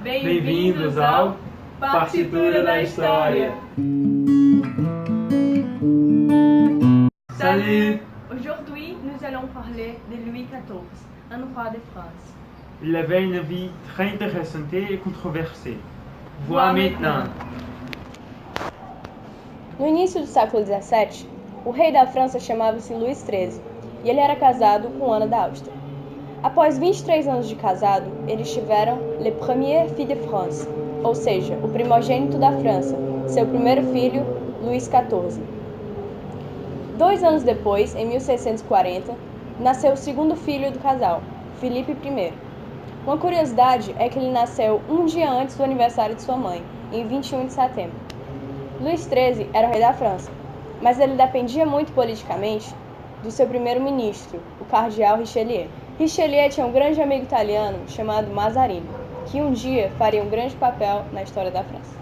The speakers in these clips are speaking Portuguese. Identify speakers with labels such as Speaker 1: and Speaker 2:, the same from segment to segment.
Speaker 1: Bem-vindos ao Partitura da História. Salut!
Speaker 2: Aujourd'hui, nous allons parler de Louis XIV, un roi de France.
Speaker 1: Il avait une vie très intéressante et controversée. Vois maintenant.
Speaker 3: No início do século XVII, o rei da França chamava-se Luís XIII e ele era casado com Ana da Áustria. Após 23 anos de casado, eles tiveram le premier fils de France, ou seja, o primogênito da França, seu primeiro filho, Luís XIV. 2 anos depois, em 1640, nasceu o segundo filho do casal, Filipe I. Uma curiosidade é que ele nasceu um dia antes do aniversário de sua mãe, em 21 de setembro. Luís XIII era o rei da França, mas ele dependia muito politicamente do seu primeiro-ministro, o cardeal Richelieu. Richelieu tinha um grande amigo italiano chamado Mazarin, que um dia faria um grande papel na história da França.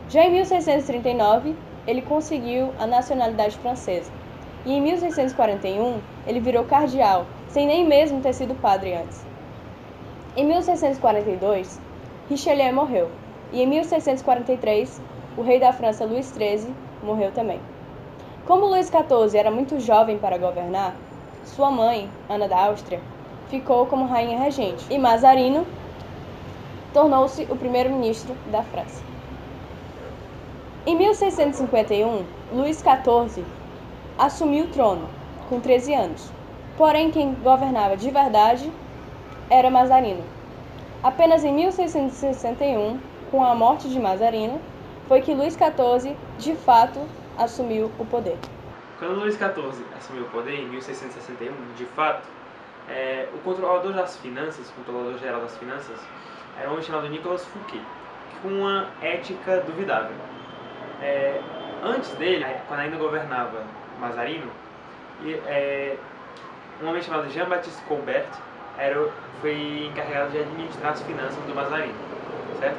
Speaker 3: Já em 1639, ele conseguiu a nacionalidade francesa, e em 1641 ele virou cardeal, sem nem mesmo ter sido padre antes. Em 1642, Richelieu morreu, e em 1643, o rei da França, Luís XIII, morreu também. Como Luís XIV era muito jovem para governar, sua mãe, Ana da Áustria, ficou como rainha regente, e Mazarino tornou-se o primeiro-ministro da França. Em 1651, Luís XIV assumiu o trono, com 13 anos. Porém, quem governava de verdade era Mazarino. Apenas em 1661, com a morte de Mazarino, foi que Luís XIV, de fato, assumiu o poder.
Speaker 4: Quando Luís XIV assumiu o poder, em 1661, de fato, o controlador das finanças, o controlador geral das finanças, era um homem chamado Nicolas Fouquet, com uma ética duvidável. Antes dele, quando ainda governava Mazarino, um homem chamado Jean-Baptiste Colbert foi encarregado de administrar as finanças do Mazarino, certo?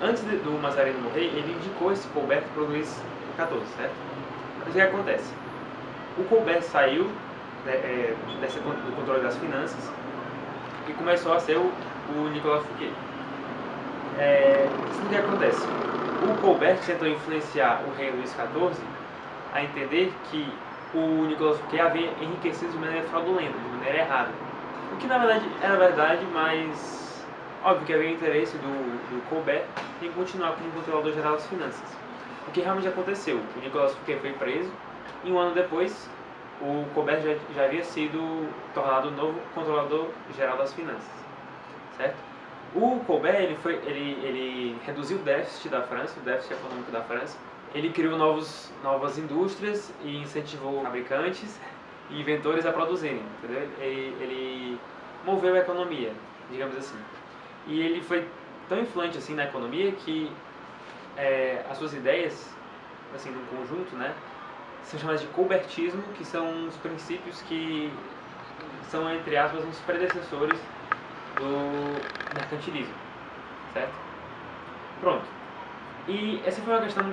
Speaker 4: Antes do Mazarino morrer, ele indicou esse Colbert para o Luís XIV, certo? Mas o que acontece? O Colbert saiu do controle das finanças e começou a ser o Nicolas Fouquet. Isso o que acontece? O Colbert tentou influenciar o rei Luís XIV a entender que o Nicolas Fouquet havia enriquecido de maneira fraudulenta, de maneira errada. O que na verdade era verdade, mas óbvio que havia interesse do Colbert em continuar como controlador geral das finanças. O que realmente aconteceu? O Nicolas Fouquet foi preso e um ano depois o Colbert já havia sido tornado o novo controlador geral das finanças, certo? O Colbert ele reduziu o déficit da França, o déficit econômico da França. Ele criou novas indústrias e incentivou fabricantes e inventores a produzirem, entendeu? Ele moveu a economia, digamos assim. E ele foi tão influente assim na economia que as suas ideias, assim, no conjunto, né, são chamadas de colbertismo, que são os princípios que são, entre aspas, os predecessores do mercantilismo, certo? Pronto. E essa foi uma questão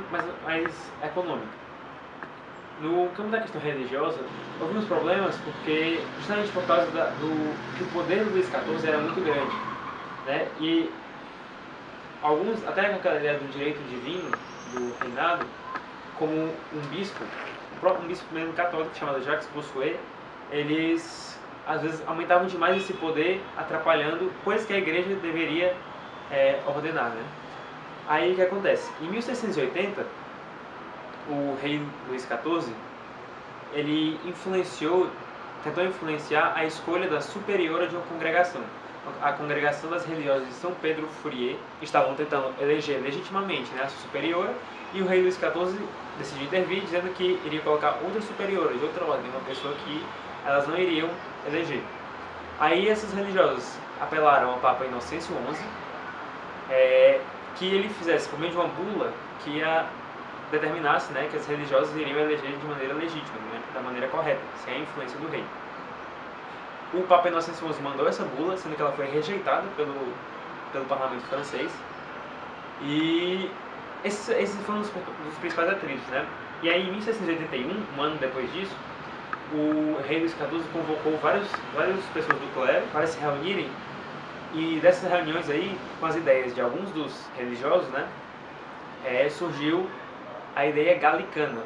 Speaker 4: mais econômica. No campo da questão religiosa, houve uns problemas porque, justamente por causa que o poder do Luís XIV era muito grande, né? E alguns, até com aquela ideia do direito divino, do reinado, como um bispo mesmo católico chamado Jacques Bossuet, eles às vezes aumentavam demais esse poder, atrapalhando coisas que a igreja deveria ordenar, né? Aí o que acontece? Em 1680, o rei Luís XIV, ele tentou influenciar a escolha da superiora de uma congregação. A congregação das religiosas de São Pedro Fourier estavam tentando eleger legitimamente, né, a sua superiora, e o rei Luís XIV decidiu intervir, dizendo que iria colocar outra superiora de outra ordem, uma pessoa que elas não iriam eleger. Aí essas religiosas apelaram ao Papa Inocêncio XI, que ele fizesse, por meio de uma bula, que determinasse, né, que as religiosas iriam eleger de maneira legítima, né, da maneira correta, sem a influência do rei. O Papa Inocêncio XI mandou essa bula, sendo que ela foi rejeitada pelo parlamento francês. E esses foram os principais atritos, né? E aí, em 1681, um ano depois disso, o rei Luís XIV convocou várias pessoas do clero para se reunirem E dessas reuniões aí, com as ideias de alguns dos religiosos, né, surgiu a ideia galicana.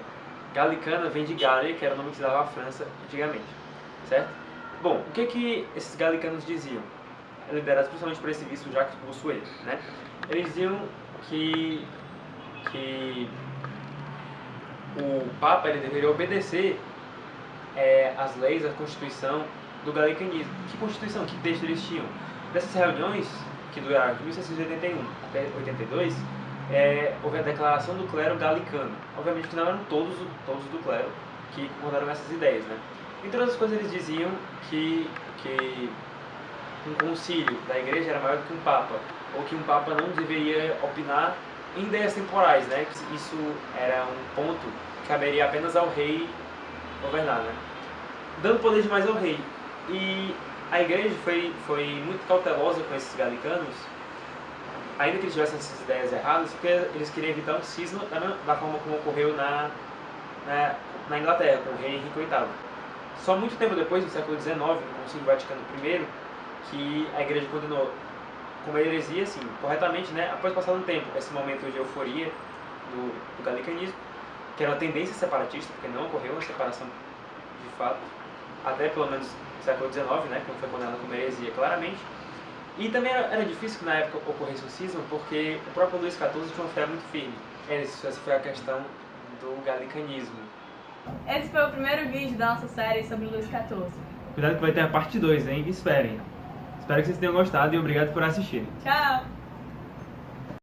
Speaker 4: Galicana vem de Gália, que era o nome que se dava à França antigamente, certo? Bom, o que esses galicanos diziam? Liderados principalmente por esse bispo Jacques Bossuet, né? Eles diziam que o Papa ele deveria obedecer às leis, à Constituição do galicanismo. Que Constituição? Que texto eles tinham? Dessas reuniões, que duraram de 1681 até 82, houve a declaração do clero galicano. Obviamente que não eram todos do clero que concordaram com essas ideias, né? Entre outras coisas, eles diziam que um concílio da igreja era maior do que um papa, ou que um papa não deveria opinar em ideias temporais, né? Isso era um ponto que caberia apenas ao rei governar, né? Dando poder demais ao rei. E a igreja foi muito cautelosa com esses galicanos, ainda que eles tivessem essas ideias erradas, porque eles queriam evitar um cisma da forma como ocorreu na Inglaterra, com o rei Henrique VIII. Só muito tempo depois, no século XIX, no Concílio Vaticano I, que a igreja condenou como heresia, assim, corretamente, né, após passar um tempo, esse momento de euforia do galicanismo, que era uma tendência separatista, porque não ocorreu uma separação de fato, até pelo menos no século XIX, né, quando foi condenado como heresia claramente. E também era difícil que na época ocorresse um cisma, porque o próprio Luís XIV tinha uma fé muito firme. Essa foi a questão do galicanismo.
Speaker 2: Esse foi o primeiro vídeo da nossa série sobre Luís XIV.
Speaker 1: Cuidado que vai ter a parte 2, hein? Esperem. Espero que vocês tenham gostado e obrigado por assistirem.
Speaker 2: Tchau!